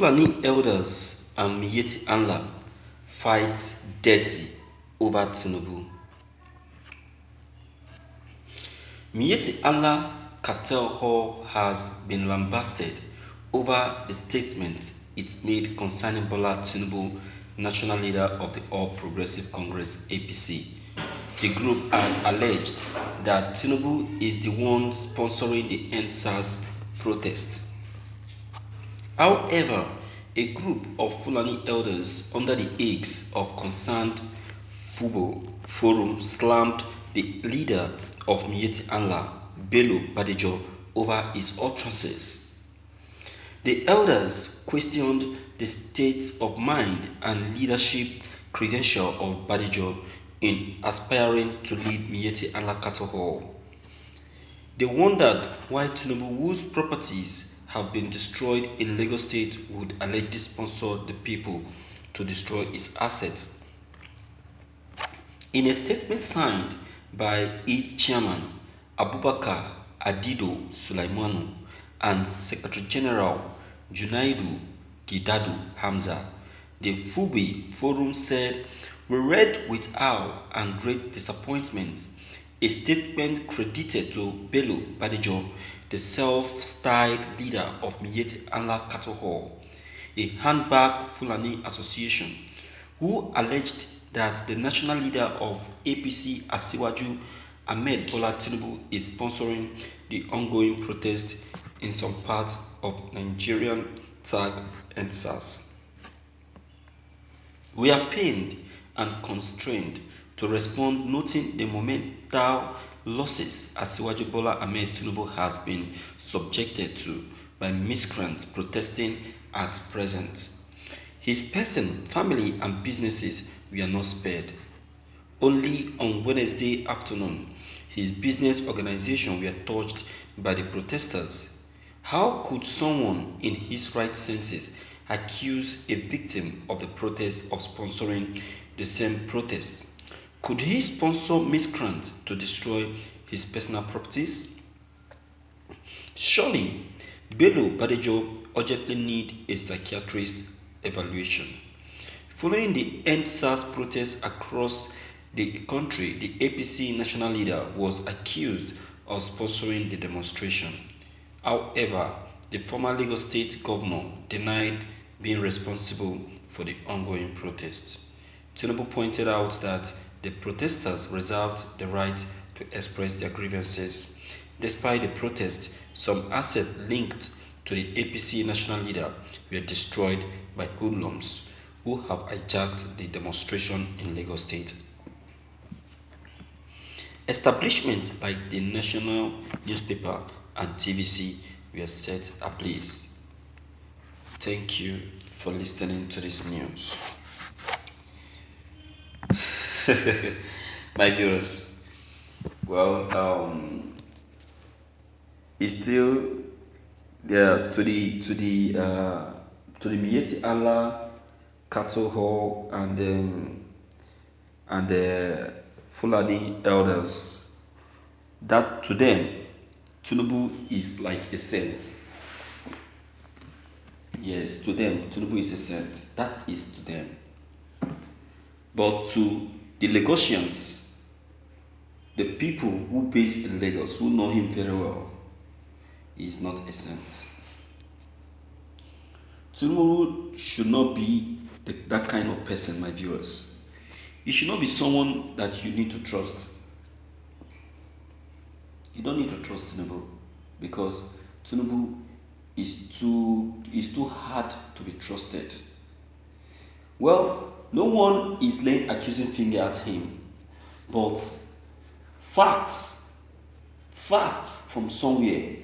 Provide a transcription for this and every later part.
Fulani elders and Miyetti Allah fight dirty over Tinubu. Miyetti Allah Cartel Hall has been lambasted over the statement it made concerning Bola Tinubu, national leader of the All Progressive Congress (APC). The group had alleged that Tinubu is the one sponsoring the EndSARS protest. However, a group of Fulani elders under the aegis of Concerned Fubo Forum slammed the leader of Miyetti Allah, Bello Badejo, over his utterances. The elders questioned the state of mind and leadership credential of Badejo in aspiring to lead Miyetti Allah Cattle Hall. They wondered why Tinubu, whose properties have been destroyed in Lagos State, would allegedly sponsor the people to destroy its assets. In a statement signed by its chairman, Abubakar Adido Sulaimanu, and Secretary General Junaidu Gidadu Hamza, the Fubi Forum said, "We read with awe and great disappointment a statement credited to Bello Badejo, the self-styled leader of Miyetti Allah Cattle Hall, a handbag Fulani association, who alleged that the national leader of APC Asiwaju Ahmed Bola Tinubu is sponsoring the ongoing protest in some parts of Nigerian tag EndSARS. We are pained and constrained to respond, noting the monumental losses Asiwaju Bola Ahmed Tinubu has been subjected to by miscreants protesting at present. His person, family, and businesses were not spared. Only on Wednesday afternoon, his business organization were touched by the protesters. How could someone in his right senses accuse a victim of the protest of sponsoring the same protest? Could he sponsor miscreants to destroy his personal properties? Surely, Bello Badejo urgently needs a psychiatrist evaluation. Following the EndSARS protests across the country, the APC national leader was accused of sponsoring the demonstration. However, the former Lagos State governor denied being responsible for the ongoing protest. Tinubu pointed out that the protesters reserved the right to express their grievances. Despite the protest, some assets linked to the APC national leader were destroyed by hoodlums who have hijacked the demonstration in Lagos State. Establishments like the national newspaper and TVC were set ablaze. Thank you for listening to this news. My viewers, it's still there to the Miyetti Allah Cattle Hall and the Fulani elders, that to them Tinubu is like a saint. Yes, to them Tinubu is a saint. That is to them. But to the Lagosians, the people who base in Lagos, who know him very well, he is not a saint. Tinubu should not be that kind of person, my viewers. He should not be someone that you need to trust. You don't need to trust Tinubu because Tinubu is too hard to be trusted. Well, no one is laying accusing finger at him, but facts from somewhere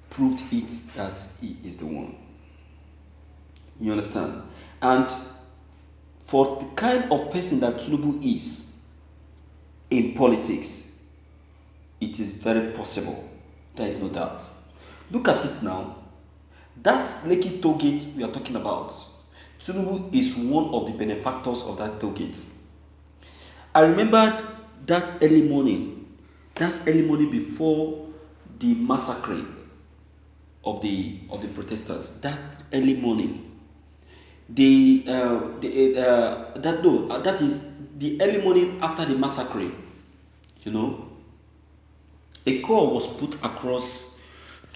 proved it that he is the one. You understand? And for the kind of person that Tinubu is in politics, it is very possible. There is no doubt. Look at it now. That Lekki toll gate we are talking about, Tinubu is one of the benefactors of that toll gate. I remembered that early morning before the massacre of the protesters that early morning. That is the early morning after the massacre. You know, a call was put across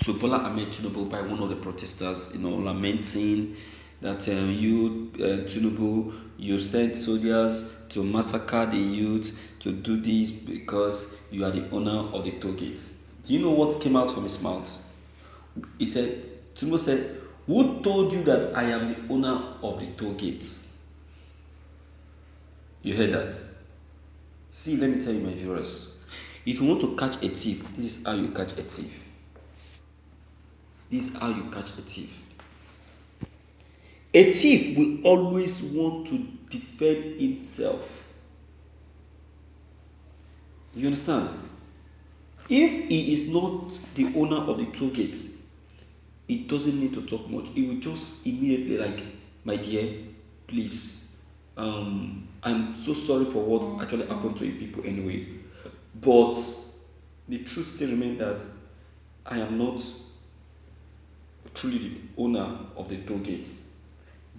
to Bola Ahmed Tinubu by one of the protesters, lamenting that Tinubu, you sent soldiers to massacre the youth, to do this because you are the owner of the toll gates. Do you know what came out from his mouth? Tinubu said, who told you that I am the owner of the toll gates? You heard that? See, let me tell you, my viewers. If you want to catch a thief, this is how you catch a thief. This is how you catch a thief. A thief will always want to defend himself. You understand? If he is not the owner of the toll gates, he doesn't need to talk much. He will just immediately like, my dear, please, I'm so sorry for what actually happened to you people anyway. But the truth still remains that I am not truly the owner of the toll gates.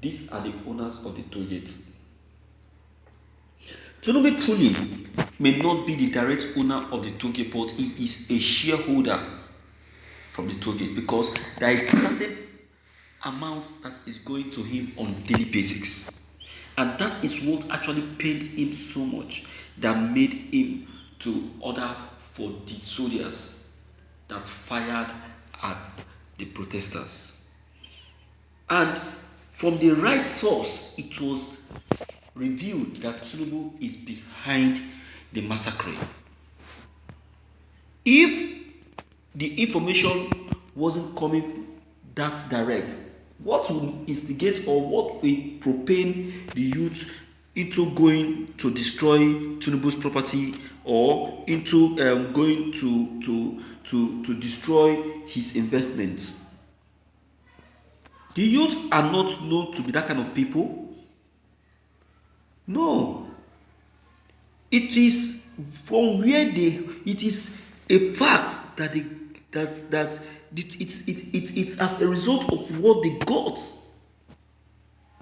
These are the owners of the toll gates. Tinubu truly may not be the direct owner of the toll gate, but he is a shareholder from the toll gate because there is certain amount that is going to him on daily basis, and that is what actually pained him so much that made him to order for the soldiers that fired at the protesters. And from the right source, it was revealed that Tinubu is behind the massacre. If the information wasn't coming that direct, what will instigate or what will propel the youth into going to destroy Tinubu's property or into going to destroy his investments? The youth are not known to be that kind of people. No. It is from where it is a fact that it's as a result of what they got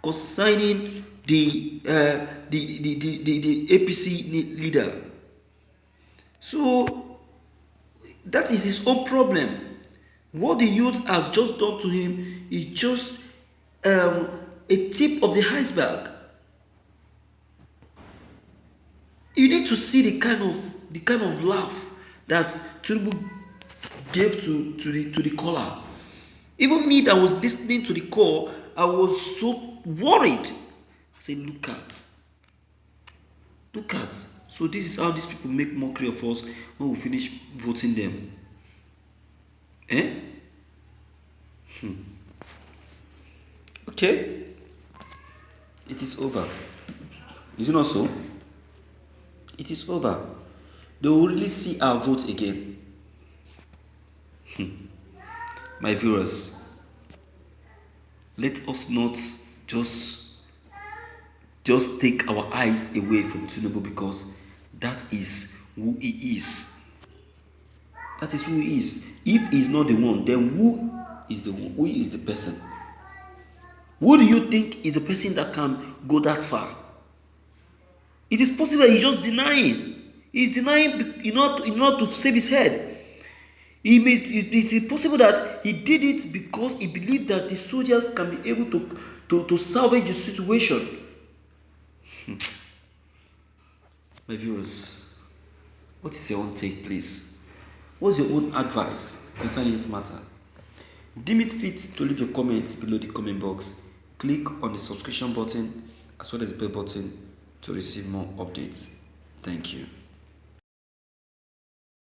concerning the APC leader. So that is his own problem. What the youth has just done to him is just a tip of the iceberg. You need to see the kind of laugh that Tinubu gave to the caller. Even me that was listening to the call, I was so worried. I said, look at. So this is how these people make mockery of us when we finish voting them. Okay. It is over. Is it not so? It is over. They will really see our vote again. My viewers, let us not just take our eyes away from Tinubu because that is who he is. That is who he is. If he is not the one, then who is the one? Who is the person? Who do you think is the person that can go that far? It is possible he's just denying. He's denying in order to save his head. It is possible that he did it because he believed that the soldiers can be able to salvage the situation. My viewers, what is your own take, please? What's your own advice concerning this matter? Deem it fit to leave your comments below the comment box. Click on the subscription button as well as the bell button to receive more updates. Thank you.